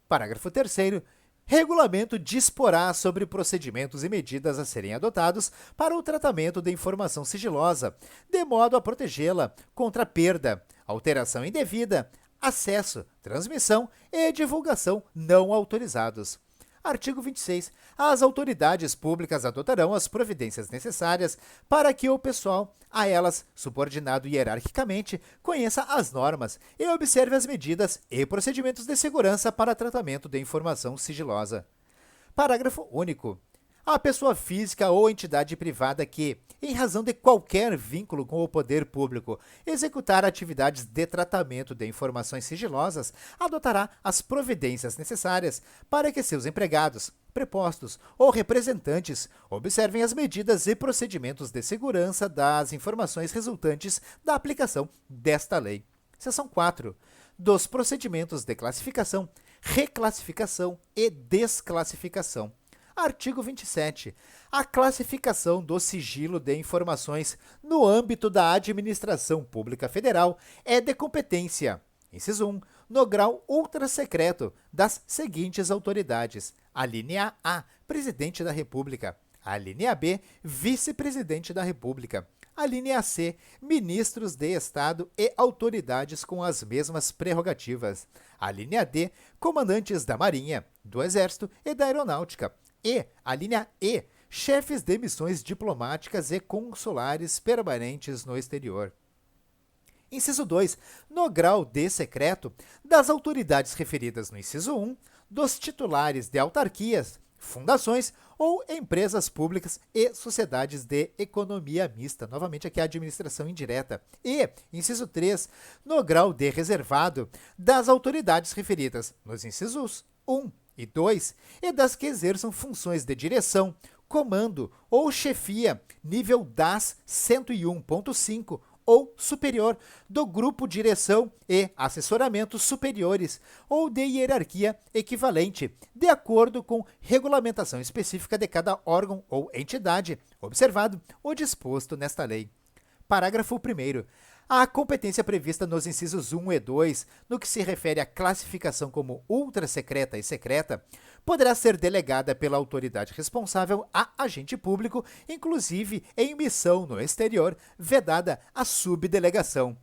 Parágrafo 3º. Regulamento disporá sobre procedimentos e medidas a serem adotados para o tratamento de informação sigilosa, de modo a protegê-la contra perda, alteração indevida, acesso, transmissão e divulgação não autorizados. Artigo 26. As autoridades públicas adotarão as providências necessárias para que o pessoal, a elas subordinado hierarquicamente, conheça as normas e observe as medidas e procedimentos de segurança para tratamento de informação sigilosa. Parágrafo único. A pessoa física ou entidade privada que, em razão de qualquer vínculo com o poder público, executar atividades de tratamento de informações sigilosas, adotará as providências necessárias para que seus empregados, prepostos ou representantes observem as medidas e procedimentos de segurança das informações resultantes da aplicação desta lei. Seção 4. Dos procedimentos de classificação, reclassificação e desclassificação. Artigo 27. A classificação do sigilo de informações no âmbito da administração pública federal é de competência, inciso 1, no grau ultrasecreto das seguintes autoridades. A linha A, Presidente da República. A linha B, Vice-Presidente da República. A linha C, ministros de Estado e autoridades com as mesmas prerrogativas. A linha D, comandantes da Marinha, do Exército e da Aeronáutica. E a linha E, chefes de missões diplomáticas e consulares permanentes no exterior. Inciso 2. No grau de secreto, das autoridades referidas no inciso 1, dos titulares de autarquias, fundações ou empresas públicas e sociedades de economia mista. Novamente aqui a administração indireta. E, inciso 3, no grau de reservado, das autoridades referidas nos incisos 1 e 2 e das que exerçam funções de direção, comando ou chefia, nível DAS 101.5 ou superior, do grupo direção e assessoramento superiores ou de hierarquia equivalente, de acordo com regulamentação específica de cada órgão ou entidade, observado o disposto nesta lei. Parágrafo 1º. A competência prevista nos incisos 1 e 2, no que se refere à classificação como ultrasecreta e secreta, poderá ser delegada pela autoridade responsável a agente público, inclusive em missão no exterior, vedada a subdelegação.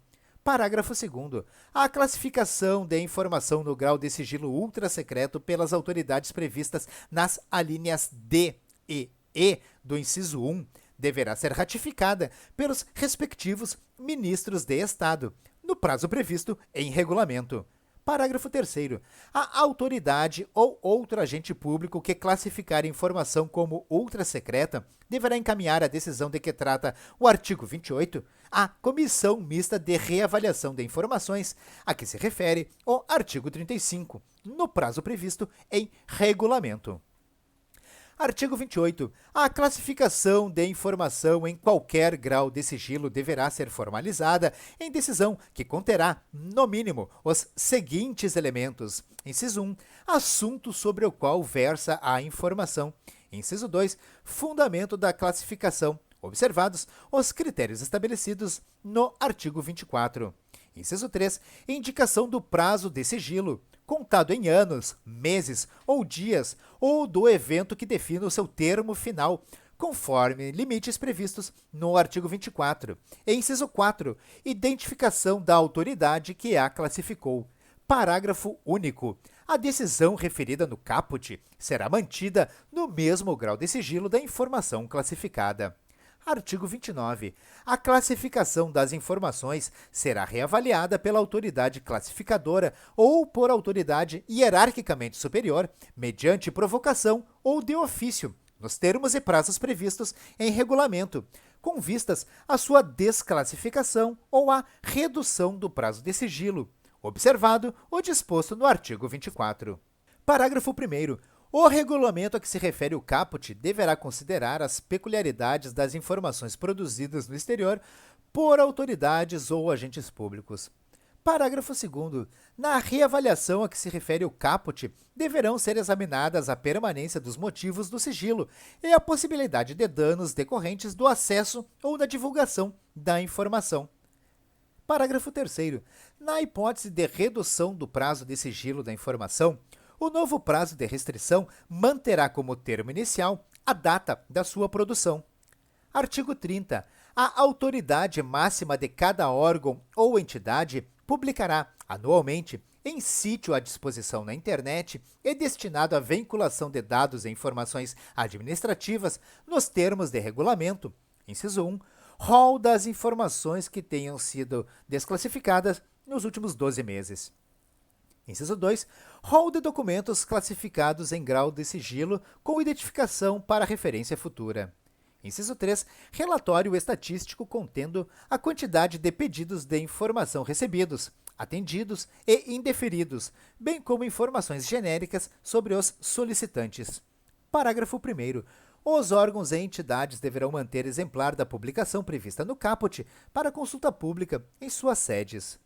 Parágrafo 2º. A classificação de informação no grau de sigilo ultrasecreto pelas autoridades previstas nas alíneas D e E do inciso 1 deverá ser ratificada pelos respectivos ministros de Estado, no prazo previsto em regulamento. Parágrafo 3º. A autoridade ou outro agente público que classificar informação como ultrasecreta deverá encaminhar a decisão de que trata o artigo 28 à Comissão Mista de Reavaliação de Informações, a que se refere o artigo 35, no prazo previsto em regulamento. Artigo 28. A classificação de informação em qualquer grau de sigilo deverá ser formalizada em decisão que conterá, no mínimo, os seguintes elementos. Inciso 1. Assunto sobre o qual versa a informação. Inciso 2. Fundamento da classificação, observados os critérios estabelecidos no artigo 24. Inciso 3. Indicação do prazo de sigilo, contado em anos, meses ou dias, ou do evento que defina o seu termo final, conforme limites previstos no artigo 24. E inciso 4. Identificação da autoridade que a classificou. Parágrafo único. A decisão referida no caput será mantida no mesmo grau de sigilo da informação classificada. Artigo 29. A classificação das informações será reavaliada pela autoridade classificadora ou por autoridade hierarquicamente superior, mediante provocação ou de ofício, nos termos e prazos previstos em regulamento, com vistas à sua desclassificação ou à redução do prazo de sigilo, observado o disposto no artigo 24. Parágrafo 1º. O regulamento a que se refere o caput deverá considerar as peculiaridades das informações produzidas no exterior por autoridades ou agentes públicos. Parágrafo 2º. Na reavaliação a que se refere o caput, deverão ser examinadas a permanência dos motivos do sigilo e a possibilidade de danos decorrentes do acesso ou da divulgação da informação. Parágrafo 3º. Na hipótese de redução do prazo de sigilo da informação, o novo prazo de restrição manterá como termo inicial a data da sua produção. Artigo 30. A autoridade máxima de cada órgão ou entidade publicará, anualmente, em sítio à disposição na internet e destinado à vinculação de dados e informações administrativas nos termos de regulamento, inciso 1, rol das informações que tenham sido desclassificadas nos últimos 12 meses. Inciso 2. Rol de documentos classificados em grau de sigilo com identificação para referência futura. Inciso 3. Relatório estatístico contendo a quantidade de pedidos de informação recebidos, atendidos e indeferidos, bem como informações genéricas sobre os solicitantes. Parágrafo 1º. Os órgãos e entidades deverão manter exemplar da publicação prevista no caput para consulta pública em suas sedes.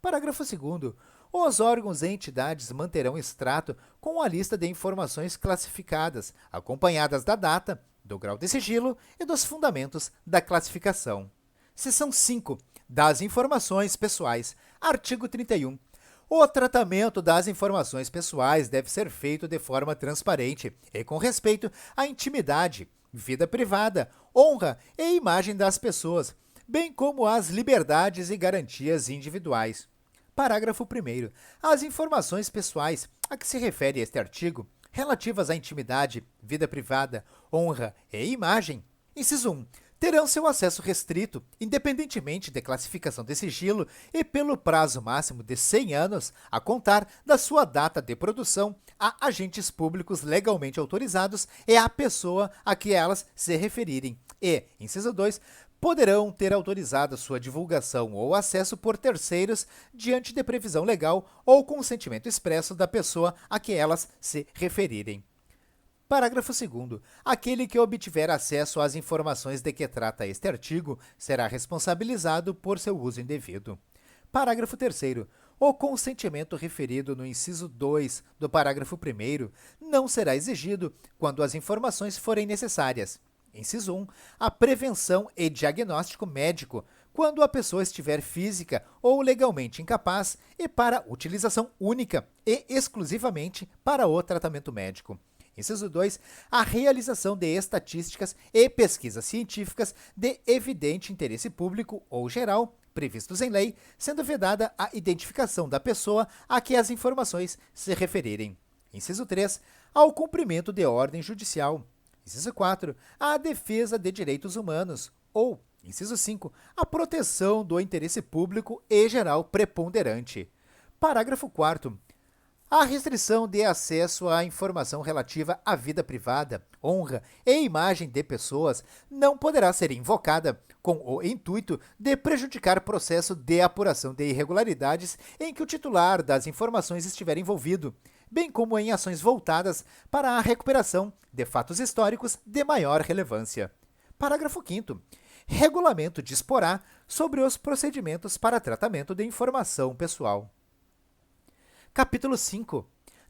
Parágrafo 2º. Os órgãos e entidades manterão extrato com a lista de informações classificadas, acompanhadas da data, do grau de sigilo e dos fundamentos da classificação. Seção 5. Das informações pessoais. Artigo 31. O tratamento das informações pessoais deve ser feito de forma transparente e com respeito à intimidade, vida privada, honra e imagem das pessoas, bem como às liberdades e garantias individuais. Parágrafo 1º. As informações pessoais a que se refere este artigo, relativas à intimidade, vida privada, honra e imagem, inciso 1, terão seu acesso restrito, independentemente de classificação de sigilo e pelo prazo máximo de 100 anos, a contar da sua data de produção, a agentes públicos legalmente autorizados e à pessoa a que elas se referirem. E, inciso 2, poderão ter autorizado sua divulgação ou acesso por terceiros diante de previsão legal ou consentimento expresso da pessoa a que elas se referirem. Parágrafo 2º. Aquele que obtiver acesso às informações de que trata este artigo será responsabilizado por seu uso indevido. Parágrafo 3º. O consentimento referido no inciso 2 do parágrafo 1º não será exigido quando as informações forem necessárias. Inciso 1. A prevenção e diagnóstico médico, quando a pessoa estiver física ou legalmente incapaz e para utilização única e exclusivamente para o tratamento médico. Inciso 2. A realização de estatísticas e pesquisas científicas de evidente interesse público ou geral, previstos em lei, sendo vedada a identificação da pessoa a que as informações se referirem. Inciso 3. Ao cumprimento de ordem judicial. Inciso 4. A defesa de direitos humanos. Ou, inciso 5. A proteção do interesse público e geral preponderante. Parágrafo 4º. A restrição de acesso à informação relativa à vida privada, honra e imagem de pessoas não poderá ser invocada com o intuito de prejudicar processo de apuração de irregularidades em que o titular das informações estiver envolvido, bem como em ações voltadas para a recuperação de fatos históricos de maior relevância. Parágrafo 5º. Regulamento disporá sobre os procedimentos para tratamento de informação pessoal. Capítulo 5.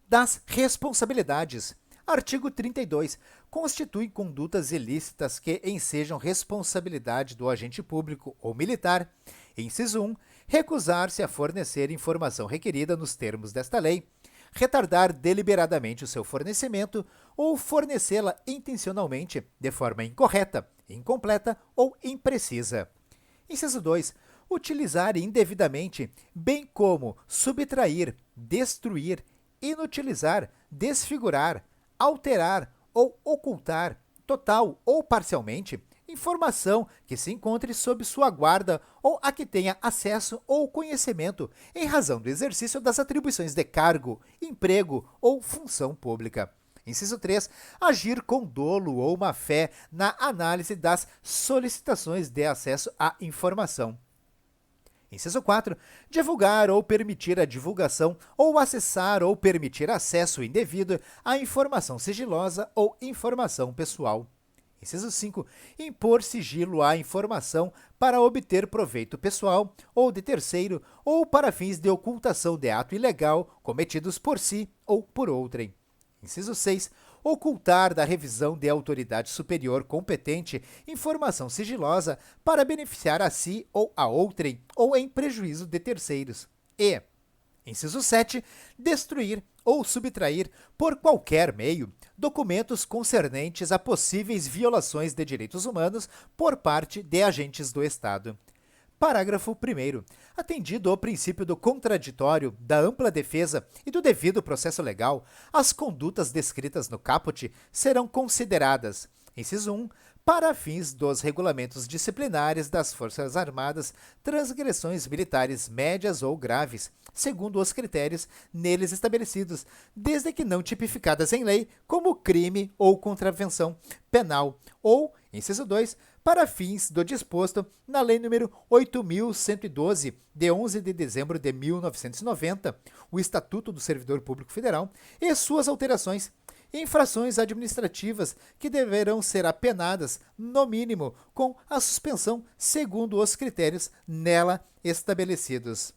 Das responsabilidades. Artigo 32. Constituem condutas ilícitas que ensejam responsabilidade do agente público ou militar. Inciso 1. Recusar-se a fornecer informação requerida nos termos desta lei, retardar deliberadamente o seu fornecimento ou fornecê-la intencionalmente de forma incorreta, incompleta ou imprecisa. Inciso 2. Utilizar indevidamente, bem como subtrair, destruir, inutilizar, desfigurar, alterar ou ocultar, total ou parcialmente, informação que se encontre sob sua guarda ou a que tenha acesso ou conhecimento em razão do exercício das atribuições de cargo, emprego ou função pública. Inciso 3. Agir com dolo ou má-fé na análise das solicitações de acesso à informação. Inciso 4. Divulgar ou permitir a divulgação ou acessar ou permitir acesso indevido à informação sigilosa ou informação pessoal. Inciso 5. Impor sigilo à informação para obter proveito pessoal ou de terceiro ou para fins de ocultação de ato ilegal cometidos por si ou por outrem. Inciso 6. Ocultar da revisão de autoridade superior competente informação sigilosa para beneficiar a si ou a outrem ou em prejuízo de terceiros. E, inciso 7. Destruir ou subtrair, por qualquer meio, documentos concernentes a possíveis violações de direitos humanos por parte de agentes do Estado. Parágrafo 1º. Atendido o princípio do contraditório, da ampla defesa e do devido processo legal, as condutas descritas no caput serão consideradas, inciso 1, para fins dos regulamentos disciplinares das Forças Armadas, transgressões militares médias ou graves, segundo os critérios neles estabelecidos, desde que não tipificadas em lei como crime ou contravenção penal, ou, inciso 2, para fins do disposto na Lei nº 8.112, de 11 de dezembro de 1990, o Estatuto do Servidor Público Federal, e suas alterações, infrações administrativas que deverão ser apenadas, no mínimo, com a suspensão segundo os critérios nela estabelecidos.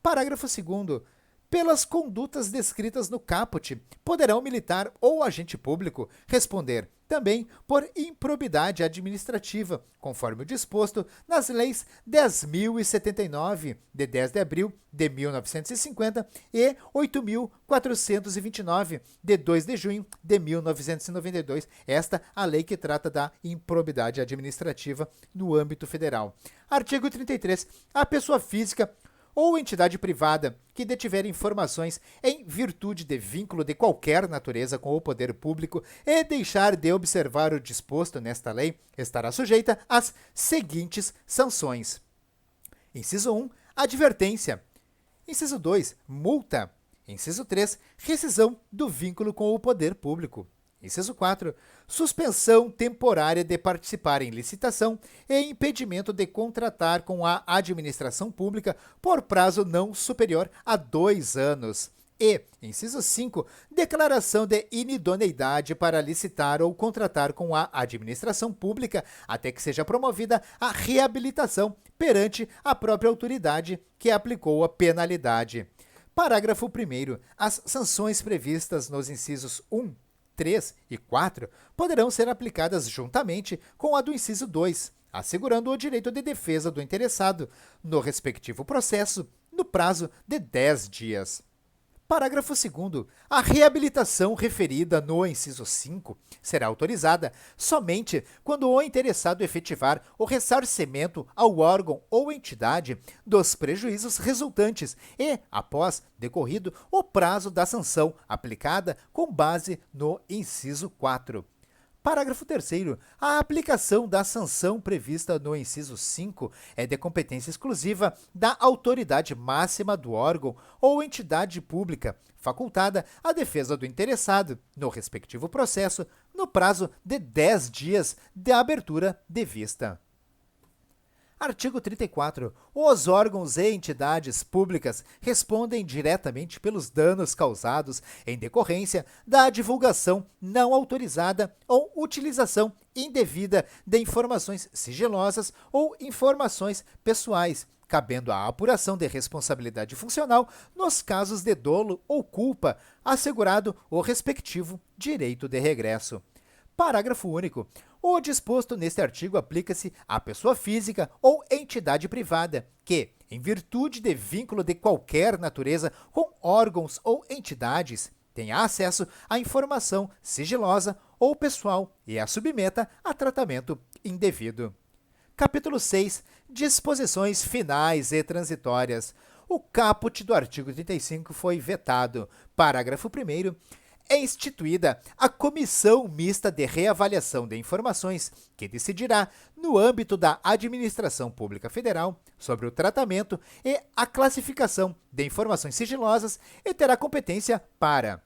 Parágrafo 2º. pelas condutas descritas no caput, poderão militar ou agente público responder também por improbidade administrativa, conforme o disposto nas leis 10.079, de 10 de abril de 1950, e 8.429, de 2 de junho de 1992. Esta a lei que trata da improbidade administrativa no âmbito federal. Artigo 33. A pessoa física ou entidade privada que detiver informações em virtude de vínculo de qualquer natureza com o poder público e deixar de observar o disposto nesta lei, estará sujeita às seguintes sanções. Inciso 1, advertência. Inciso 2, multa. Inciso 3, rescisão do vínculo com o poder público. Inciso 4, suspensão temporária de participar em licitação e impedimento de contratar com a administração pública por prazo não superior a 2 anos. E, inciso 5, declaração de inidoneidade para licitar ou contratar com a administração pública até que seja promovida a reabilitação perante a própria autoridade que aplicou a penalidade. Parágrafo 1º. As sanções previstas nos incisos 1, 3 e 4 poderão ser aplicadas juntamente com a do inciso 2, assegurando o direito de defesa do interessado, no respectivo processo, no prazo de 10 dias. Parágrafo 2º. A reabilitação referida no inciso 5 será autorizada somente quando o interessado efetivar o ressarcimento ao órgão ou entidade dos prejuízos resultantes e, após decorrido o prazo da sanção aplicada com base no inciso 4. Parágrafo 3º. A aplicação da sanção prevista no inciso 5 é de competência exclusiva da autoridade máxima do órgão ou entidade pública, facultada à defesa do interessado, no respectivo processo, no prazo de 10 dias de abertura de vista. Artigo 34. Os órgãos e entidades públicas respondem diretamente pelos danos causados em decorrência da divulgação não autorizada ou utilização indevida de informações sigilosas ou informações pessoais, cabendo a apuração de responsabilidade funcional nos casos de dolo ou culpa, assegurado o respectivo direito de regresso. Parágrafo único. O disposto neste artigo aplica-se à pessoa física ou entidade privada que, em virtude de vínculo de qualquer natureza com órgãos ou entidades, tenha acesso à informação sigilosa ou pessoal e a submeta a tratamento indevido. Capítulo 6. Disposições finais e transitórias. O caput do artigo 35 foi vetado. Parágrafo 1º. É instituída a Comissão Mista de Reavaliação de Informações, que decidirá, no âmbito da Administração Pública Federal, sobre o tratamento e a classificação de informações sigilosas e terá competência para: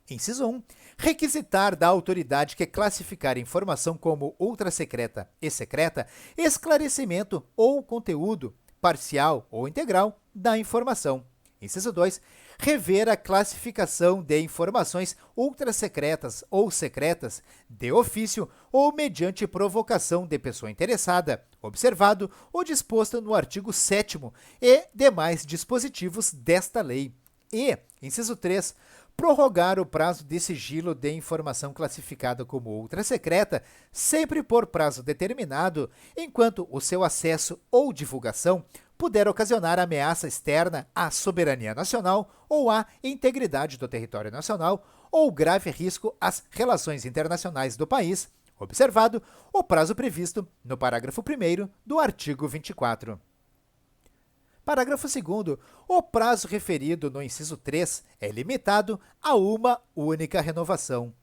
inciso 1. Requisitar da autoridade que classificar informação como ultrasecreta e secreta esclarecimento ou conteúdo parcial ou integral da informação. Inciso 2. Rever a classificação de informações ultrasecretas ou secretas de ofício ou mediante provocação de pessoa interessada, observado o disposto no artigo 7º e demais dispositivos desta lei. E, inciso 3, prorrogar o prazo de sigilo de informação classificada como ultrasecreta, sempre por prazo determinado, enquanto o seu acesso ou divulgação puder ocasionar ameaça externa à soberania nacional ou à integridade do território nacional ou grave risco às relações internacionais do país, observado o prazo previsto no parágrafo 1º do artigo 24. Parágrafo 2º. O prazo referido no inciso 3 é limitado a uma única renovação.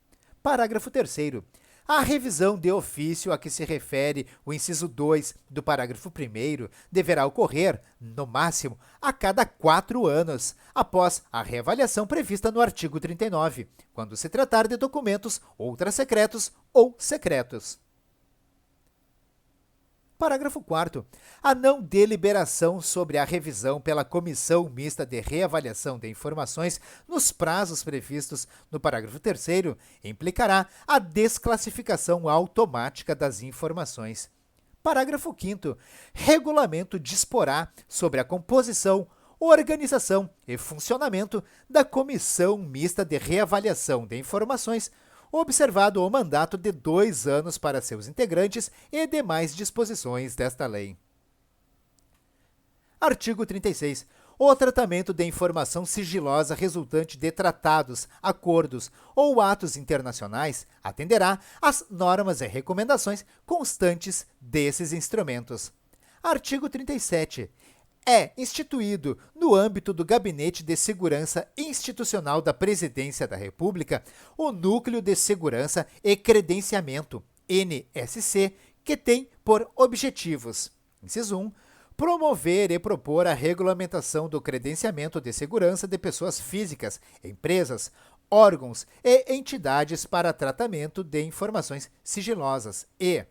Parágrafo 3º. A revisão de ofício a que se refere o inciso 2 do parágrafo 1º deverá ocorrer, no máximo, a cada 4 anos, após a reavaliação prevista no artigo 39, quando se tratar de documentos ultrasecretos ou secretos. Parágrafo 4º. A não deliberação sobre a revisão pela Comissão Mista de Reavaliação de Informações nos prazos previstos no parágrafo 3º implicará a desclassificação automática das informações. Parágrafo 5º. Regulamento disporá sobre a composição, organização e funcionamento da Comissão Mista de Reavaliação de Informações, observado o mandato de 2 anos para seus integrantes e demais disposições desta lei. Artigo 36. O tratamento de informação sigilosa resultante de tratados, acordos ou atos internacionais atenderá às normas e recomendações constantes desses instrumentos. Artigo 37. É instituído, no âmbito do Gabinete de Segurança Institucional da Presidência da República, o Núcleo de Segurança e Credenciamento, NSC, que tem por objetivos: inciso 1. Promover e propor a regulamentação do credenciamento de segurança de pessoas físicas, empresas, órgãos e entidades para tratamento de informações sigilosas e,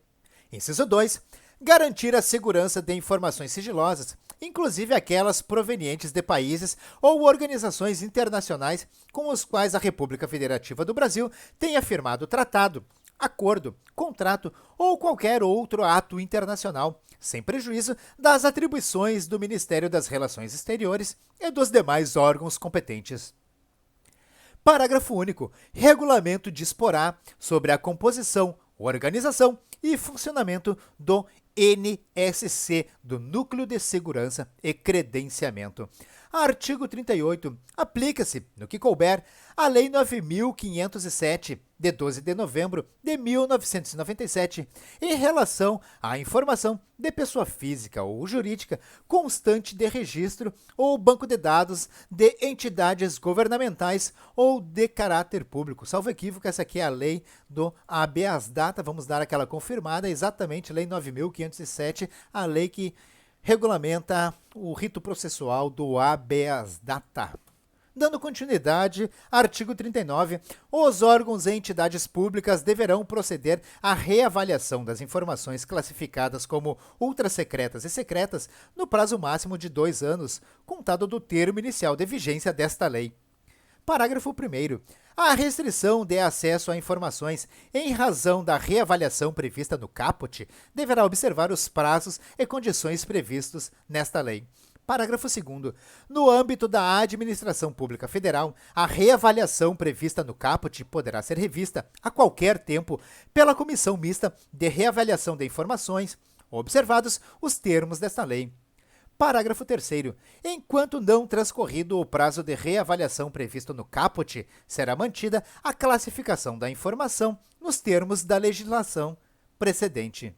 inciso 2, garantir a segurança de informações sigilosas, inclusive aquelas provenientes de países ou organizações internacionais com os quais a República Federativa do Brasil tenha firmado tratado, acordo, contrato ou qualquer outro ato internacional, sem prejuízo das atribuições do Ministério das Relações Exteriores e dos demais órgãos competentes. Parágrafo único. Regulamento disporá sobre a composição, organização e funcionamento do NSC, do Núcleo de Segurança e Credenciamento. Artigo 38. Aplica-se, no que couber, a Lei 9.507, de 12 de novembro de 1997, em relação à informação de pessoa física ou jurídica constante de registro ou banco de dados de entidades governamentais ou de caráter público. Salvo equívoco, essa aqui é a lei do habeas data. Vamos dar aquela confirmada, exatamente, Lei 9.507, a lei que regulamenta o rito processual do habeas data. Dando continuidade, artigo 39, os órgãos e entidades públicas deverão proceder à reavaliação das informações classificadas como ultrassecretas e secretas no prazo máximo de 2 anos, contado do termo inicial de vigência desta lei. Parágrafo 1º. A restrição de acesso a informações em razão da reavaliação prevista no caput deverá observar os prazos e condições previstos nesta lei. Parágrafo 2º. No âmbito da administração pública federal, a reavaliação prevista no caput poderá ser revista a qualquer tempo pela Comissão Mista de Reavaliação de Informações, observados os termos desta lei. Parágrafo 3º. Enquanto não transcorrido o prazo de reavaliação previsto no caput, será mantida a classificação da informação nos termos da legislação precedente.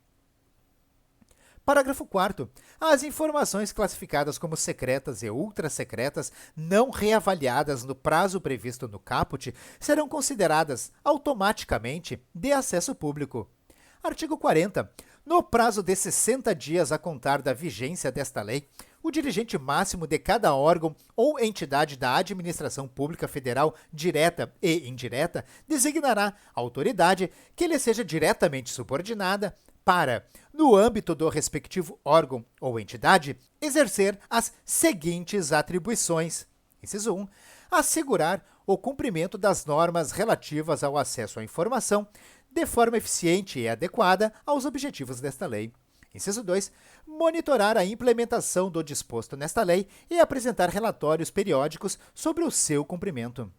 Parágrafo 4º. As informações classificadas como secretas e ultrassecretas não reavaliadas no prazo previsto no caput serão consideradas automaticamente de acesso público. Artigo 40. No prazo de 60 dias a contar da vigência desta lei, o dirigente máximo de cada órgão ou entidade da administração pública federal, direta e indireta, designará a autoridade que lhe seja diretamente subordinada para, no âmbito do respectivo órgão ou entidade, exercer as seguintes atribuições. Inciso 1. Assegurar o cumprimento das normas relativas ao acesso à informação de forma eficiente e adequada aos objetivos desta lei. Inciso 2. Monitorar a implementação do disposto nesta lei e apresentar relatórios periódicos sobre o seu cumprimento.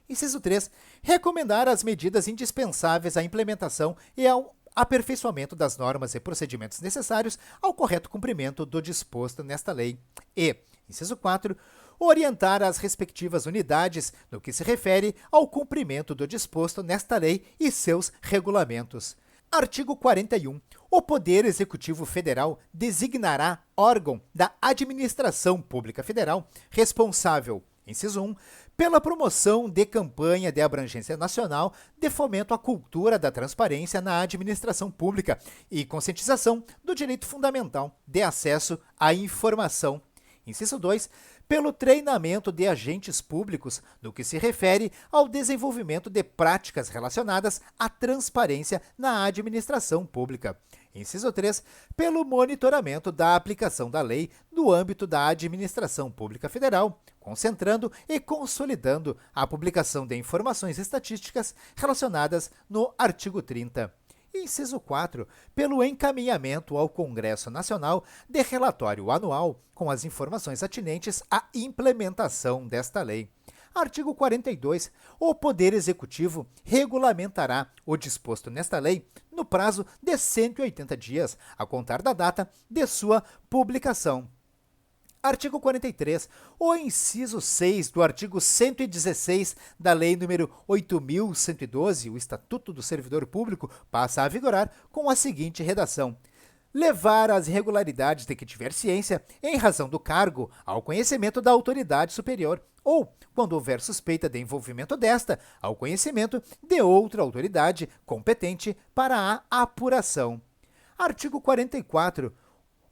Inciso 3. Recomendar as medidas indispensáveis à implementação e ao aperfeiçoamento das normas e procedimentos necessários ao correto cumprimento do disposto nesta lei. E, inciso 4, orientar as respectivas unidades no que se refere ao cumprimento do disposto nesta lei e seus regulamentos. Artigo 41. O Poder Executivo Federal designará órgão da Administração Pública Federal responsável, inciso 1, pela promoção de campanha de abrangência nacional de fomento à cultura da transparência na administração pública e conscientização do direito fundamental de acesso à informação. Inciso 2, pelo treinamento de agentes públicos no que se refere ao desenvolvimento de práticas relacionadas à transparência na administração pública. Inciso 3, pelo monitoramento da aplicação da lei no âmbito da administração pública federal, concentrando e consolidando a publicação de informações estatísticas relacionadas no artigo 30. Inciso 4. Pelo encaminhamento ao Congresso Nacional de relatório anual com as informações atinentes à implementação desta lei. Artigo 42. O Poder Executivo regulamentará o disposto nesta lei no prazo de 180 dias, a contar da data de sua publicação. Artigo 43. O inciso 6 do artigo 116 da Lei nº 8.112, o Estatuto do Servidor Público, passa a vigorar com a seguinte redação: levar as irregularidades de que tiver ciência, em razão do cargo, ao conhecimento da autoridade superior, ou, quando houver suspeita de envolvimento desta, ao conhecimento de outra autoridade competente para a apuração. Artigo 44.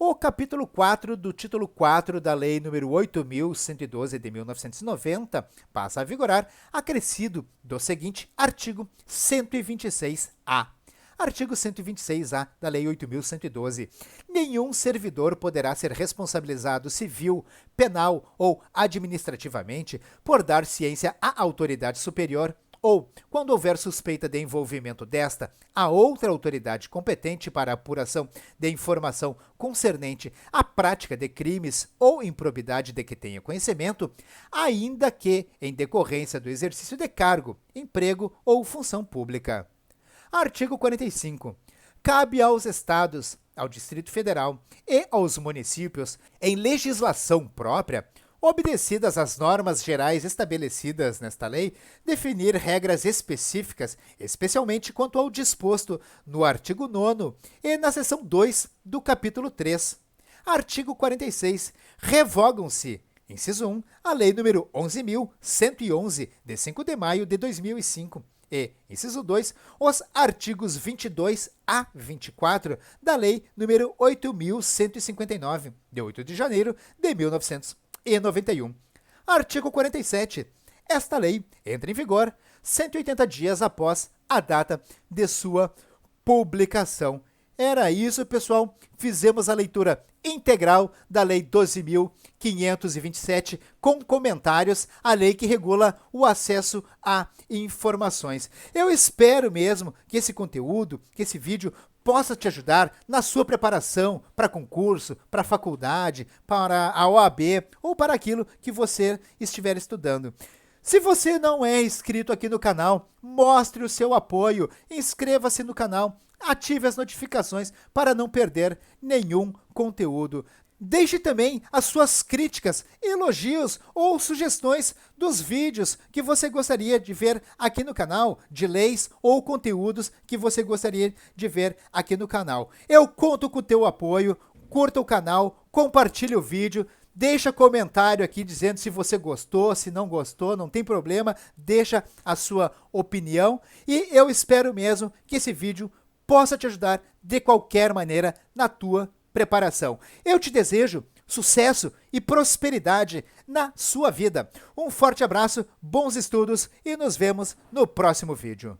O capítulo 4 do título 4 da Lei nº 8.112 de 1990 passa a vigorar, acrescido do seguinte artigo 126-A. Artigo 126-A da Lei 8.112. Nenhum servidor poderá ser responsabilizado civil, penal ou administrativamente por dar ciência à autoridade superior ou, quando houver suspeita de envolvimento desta, a outra autoridade competente para a apuração de informação concernente à prática de crimes ou improbidade de que tenha conhecimento, ainda que em decorrência do exercício de cargo, emprego ou função pública. Artigo 45. Cabe aos Estados, ao Distrito Federal e aos municípios, em legislação própria, obedecidas as normas gerais estabelecidas nesta lei, definir regras específicas, especialmente quanto ao disposto no artigo 9º e na seção 2 do capítulo 3. Artigo 46. Revogam-se, inciso 1, a Lei nº 11.111, de 5 de maio de 2005, e, inciso 2, os artigos 22 a 24 da Lei nº 8.159, de 8 de janeiro de 1991. Artigo 47. Esta lei entra em vigor 180 dias após a data de sua publicação. Era isso, pessoal. Fizemos a leitura integral da Lei 12.527, com comentários, a lei que regula o acesso a informações. Eu espero mesmo que esse conteúdo, que esse vídeo possa te ajudar na sua preparação para concurso, para faculdade, para a OAB ou para aquilo que você estiver estudando. Se você não é inscrito aqui no canal, mostre o seu apoio, inscreva-se no canal, ative as notificações para não perder nenhum conteúdo. Deixe também as suas críticas, elogios ou sugestões dos vídeos que você gostaria de ver aqui no canal, de leis ou conteúdos que você gostaria de ver aqui no canal. Eu conto com o teu apoio, curta o canal, compartilhe o vídeo, deixa comentário aqui dizendo se você gostou, se não gostou, não tem problema, deixa a sua opinião e eu espero mesmo que esse vídeo possa te ajudar de qualquer maneira na tua preparação. Eu te desejo sucesso e prosperidade na sua vida. Um forte abraço, bons estudos e nos vemos no próximo vídeo.